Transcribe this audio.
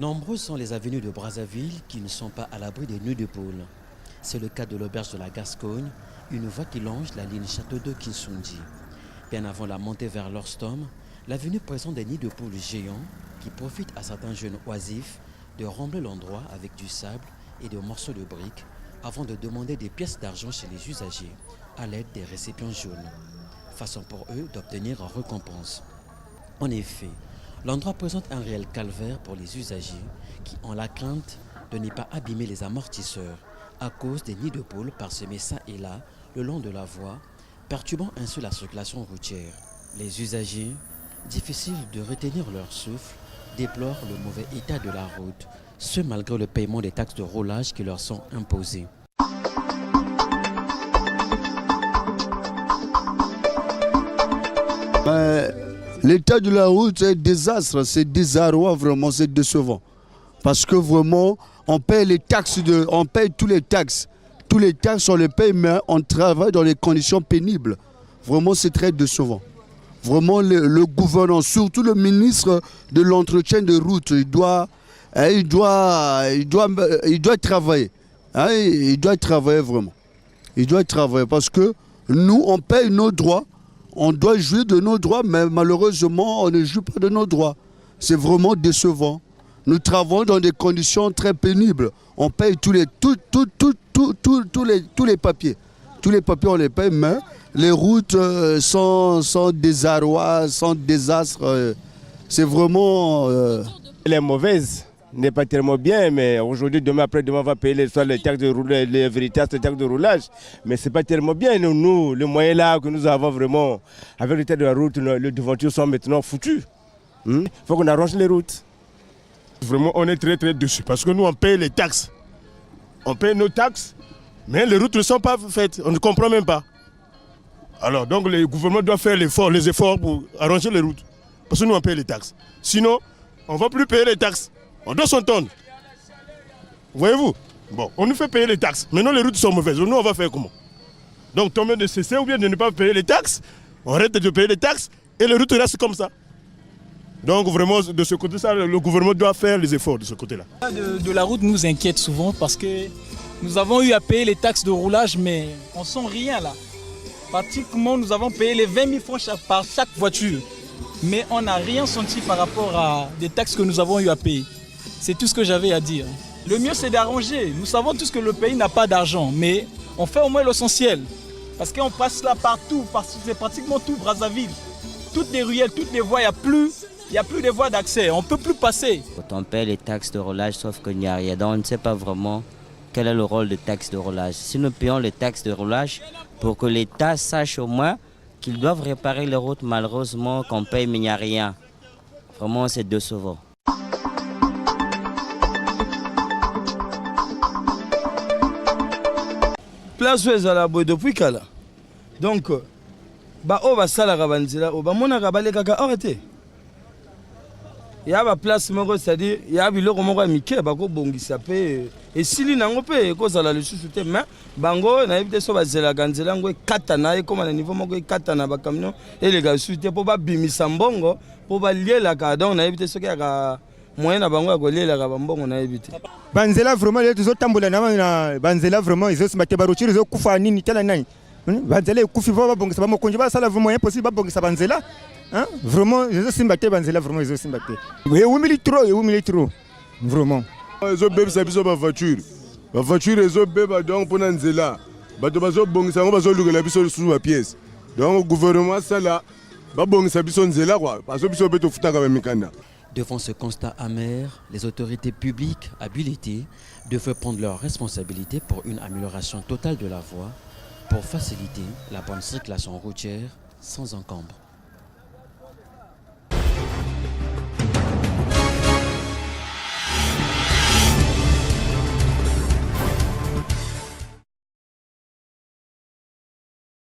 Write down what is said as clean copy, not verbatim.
Nombreuses sont les avenues de Brazzaville qui ne sont pas à l'abri des nids de poules. C'est le cas de l'auberge de la Gascogne, une voie qui longe la ligne Château de Kinsundi. Bien avant la montée vers l'Orstom, l'avenue présente des nids de poules géants qui profitent à certains jeunes oisifs de rembler l'endroit avec du sable et des morceaux de briques avant de demander des pièces d'argent chez les usagers à l'aide des récipients jaunes. Façon pour eux d'obtenir en récompense. En effet, l'endroit présente un réel calvaire pour les usagers qui ont la crainte de ne pas abîmer les amortisseurs à cause des nids de poules parsemés çà et là le long de la voie, perturbant ainsi la circulation routière. Les usagers, difficile de retenir leur souffle, déplorent le mauvais état de la route, ce malgré le paiement des taxes de roulage qui leur sont imposées. L'état de la route, c'est un désastre, c'est désarroi, vraiment, c'est décevant. Parce que vraiment, on paye les taxes, on paye tous les taxes. Tous les taxes, on les paye, mais on travaille dans des conditions pénibles. Vraiment, c'est très décevant. Vraiment, le gouvernement, surtout le ministre de l'entretien des routes, il doit travailler. Hein, il doit travailler vraiment. Il doit travailler parce que nous, on paye nos droits. On doit jouir de nos droits, mais malheureusement, on ne joue pas de nos droits. C'est vraiment décevant. Nous travaillons dans des conditions très pénibles. On paye tous les papiers. Tous les papiers, on les paye, mais les routes sont désarroi, sont désastres. C'est vraiment... Elle est mauvaise, n'est pas tellement bien, mais aujourd'hui, demain, après-demain, on va payer les taxes de roulage, les véritables taxes de roulage. Mais ce n'est pas tellement bien. Nous, le moyen là que nous avons vraiment, avec l'état de la route, les devantures sont maintenant foutues. Il faut qu'on arrange les routes. Vraiment, on est très très dessus parce que nous, on paye les taxes. On paye nos taxes, mais les routes ne sont pas faites. On ne comprend même pas. Alors, donc, le gouvernement doit faire les efforts pour arranger les routes. Parce que nous, on paye les taxes. Sinon, on ne va plus payer les taxes. On doit s'entendre. Voyez-vous? Bon, on nous fait payer les taxes. Maintenant, les routes sont mauvaises. Nous, on va faire comment? Donc, tomber de cesser ou bien de ne pas payer les taxes. On arrête de payer les taxes et les routes restent comme ça. Donc, vraiment, de ce côté-là, le gouvernement doit faire les efforts de ce côté-là. De la route nous inquiète souvent parce que nous avons eu à payer les taxes de roulage, mais on ne sent rien là. Pratiquement, nous avons payé les 20 000 francs par chaque voiture. Mais on n'a rien senti par rapport à des taxes que nous avons eu à payer. C'est tout ce que j'avais à dire. Le mieux, c'est d'arranger. Nous savons tous que le pays n'a pas d'argent, mais on fait au moins l'essentiel. Parce qu'on passe là partout, parce que c'est pratiquement tout Brazzaville. Toutes les ruelles, toutes les voies, il n'y a plus de voies d'accès. On ne peut plus passer. Quand on paie les taxes de roulage, sauf qu'il n'y a rien. Donc on ne sait pas vraiment quel est le rôle des taxes de roulage. Si nous payons les taxes de roulage, pour que l'État sache au moins qu'ils doivent réparer les routes, malheureusement, qu'on paye, mais il n'y a rien. Vraiment, c'est décevant. Place où est la boue depuis Kala. Donc, on va saler la banzela, on va monter la caca arrêté. Il y a une place, c'est-à-dire, il y a un biloko moko mike, bako bongisa pe et sili nango pe ko zala le sous-souté mais bango na yebite so bazela ganzela ngo katana e comme na niveau moko katana ba camion et les gars sous-souté pour ba bimisa mbongo pour ba liela ka donc na yebite so ka moyen na bango ya ko liela ka mbongo na yebite banzela vraiment les zo tambola na banzela vraiment ils se mettent barochir zo kufa nini tela nani banzela kufi va bongisa ba mokonje ba sala vraiment impossible ba bongisa banzela. Hein? Vraiment, ils ont simbaté Banzela, vraiment, ils ont simbaté. Et où il trop, vraiment. Ils ont bébé, c'est une voiture. La voiture, ils ont bébé, donc pour Nanzela. Ils ont bon, ils ont la pièce sous la pièce. Donc, le gouvernement, ça là, bon, ça pièce Nzela, quoi. Parce que ils ont bébé, tout quand même. Devant ce constat amer, les autorités publiques habilitées devraient prendre leurs responsabilités pour une amélioration totale de la voie pour faciliter la bonne circulation routière sans encombre.